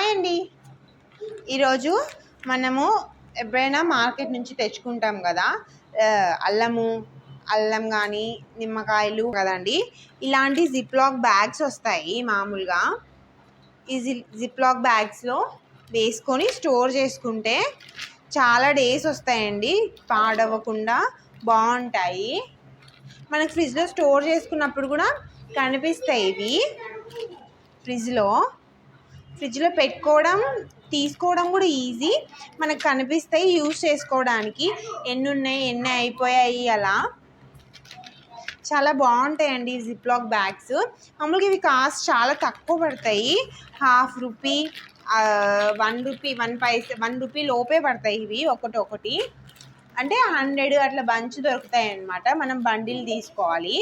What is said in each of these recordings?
Hi అండి. ఈరోజు మనము ఎప్పుడైనా మార్కెట్ నుంచి తెచ్చుకుంటాం కదా, అల్లం కానీ నిమ్మకాయలు కదండి. ఇలాంటి జిప్లాక్ బ్యాగ్స్ వస్తాయి మామూలుగా. ఈ జిప్లాక్ బ్యాగ్స్లో వేసుకొని స్టోర్ చేసుకుంటే చాలా డేస్ వస్తాయండి, పాడవకుండా బాగుంటాయి. మనకు ఫ్రిడ్జ్లో స్టోర్ చేసుకున్నప్పుడు కూడా కనిపిస్తాయి ఇవి. ఫ్రిడ్జ్లో పెట్టుకోవడం తీసుకోవడం కూడా ఈజీ, మనకు కనిపిస్తాయి యూజ్ చేసుకోవడానికి. ఎన్ని ఉన్నాయి ఎన్ని అయిపోయాయి అలా చాలా బాగుంటాయండి ఈ జిప్లాక్ బ్యాగ్స్. మామూలుగా ఇవి కాస్ట్ చాలా తక్కువ పడతాయి, ₹1 ₹1 1 లోపే పడతాయి ఇవి. ఒకటి అంటే 100 అట్లా బంచ్ దొరుకుతాయి అన్నమాట. మనం బండిల్ తీసుకోవాలి.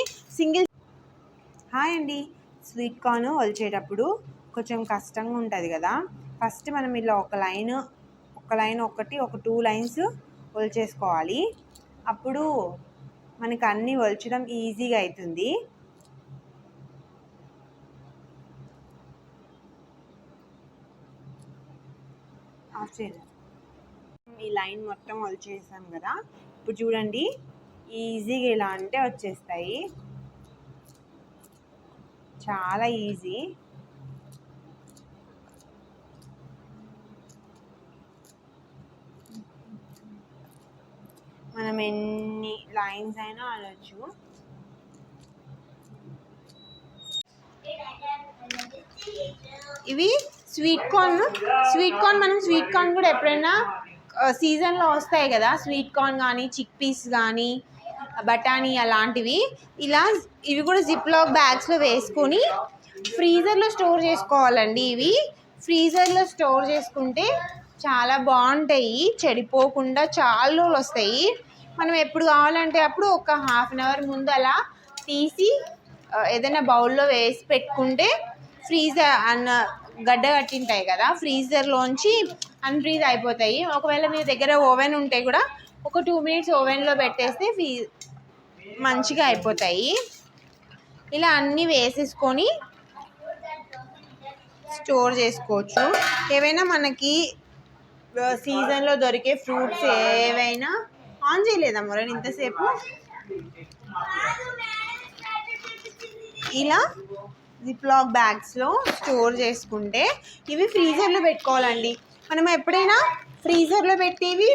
హాయ్ అండి. స్వీట్ కార్న్ ఒలిచేటప్పుడు కొంచెం కష్టంగా ఉంటుంది కదా. ఫస్ట్ మనం ఇలా ఒక లైన్ ఒక 2 లైన్స్ ఒలిచేసుకోవాలి. అప్పుడు మనకు అన్నీ ఒలచడం ఈజీగా అవుతుంది. ఈ లైన్ మొత్తం ఒలిచేసాం కదా. ఇప్పుడు చూడండి, ఈజీగా ఇలా అంటే వచ్చేస్తాయి. చాలా ఈజీ. మనం ఎన్ని లైన్స్ అయినా అనొచ్చు. ఇవి స్వీట్ కార్న్ మనం స్వీట్ కార్న్ కూడా ఎప్పుడైనా సీజన్లో వస్తాయి కదా, స్వీట్ కార్న్ కానీ చిక్ పీస్ కానీ బఠానీ అలాంటివి. ఇవి కూడా జిప్లాక్ బ్యాగ్స్లో వేసుకొని ఫ్రీజర్లో స్టోర్ చేసుకోవాలండి. ఇవి ఫ్రీజర్లో స్టోర్ చేసుకుంటే చాలా బాగుంటాయి, చెడిపోకుండా చాలా రోజులు వస్తాయి. మనం ఎప్పుడు కావాలంటే అప్పుడు ఒక ½ అన్ అవర్ ముందు అలా తీసి ఏదైనా బౌల్లో వేసి పెట్టుకుంటే గడ్డ కట్టింటాయి కదా, ఫ్రీజర్లోంచి అన్ఫ్రీజ్ అయిపోతాయి. ఒకవేళ మీ దగ్గర ఓవెన్ ఉంటే కూడా ఒక 2 minutes ఓవెన్లో పెట్టేస్తే మంచిగా అయిపోతాయి. ఇలా అన్నీ వేసేసుకొని స్టోర్ చేసుకోవచ్చు. ఏవైనా మనకి సీజన్లో దొరికే ఫ్రూట్స్ ఏవైనా. ఆన్ చేయలేదా మొరని ఇంతసేపు? ఇలా జిప్లాక్ బ్యాగ్స్లో స్టోర్ చేసుకుంటే ఇవి ఫ్రీజర్లో పెట్టుకోవాలండి. మనం ఎప్పుడైనా ఫ్రీజర్లో పెట్టేవి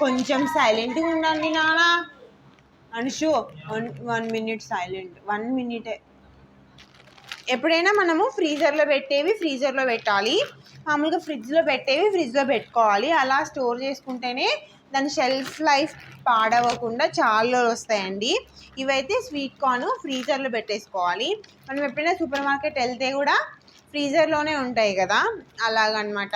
కొంచెం సైలెంట్గా ఉండండి నాన్న. అనుషు 1 minute సైలెంట్. 1 minute. ఎప్పుడైనా మనము ఫ్రీజర్లో పెట్టేవి ఫ్రీజర్లో పెట్టాలి, మామూలుగా ఫ్రిడ్జ్లో పెట్టేవి ఫ్రిడ్జ్లో పెట్టుకోవాలి. అలా స్టోర్ చేసుకుంటేనే దాని షెల్ఫ్ లైఫ్ పాడవకుండా చాలా రోజులు వస్తాయండి. ఇవైతే స్వీట్ కార్న్ ఫ్రీజర్లో పెట్టేసుకోవాలి. మనం ఎప్పుడైనా సూపర్ మార్కెట్ వెళ్తే కూడా ఫ్రీజర్లోనే ఉంటాయి కదా, అలాగనమాట.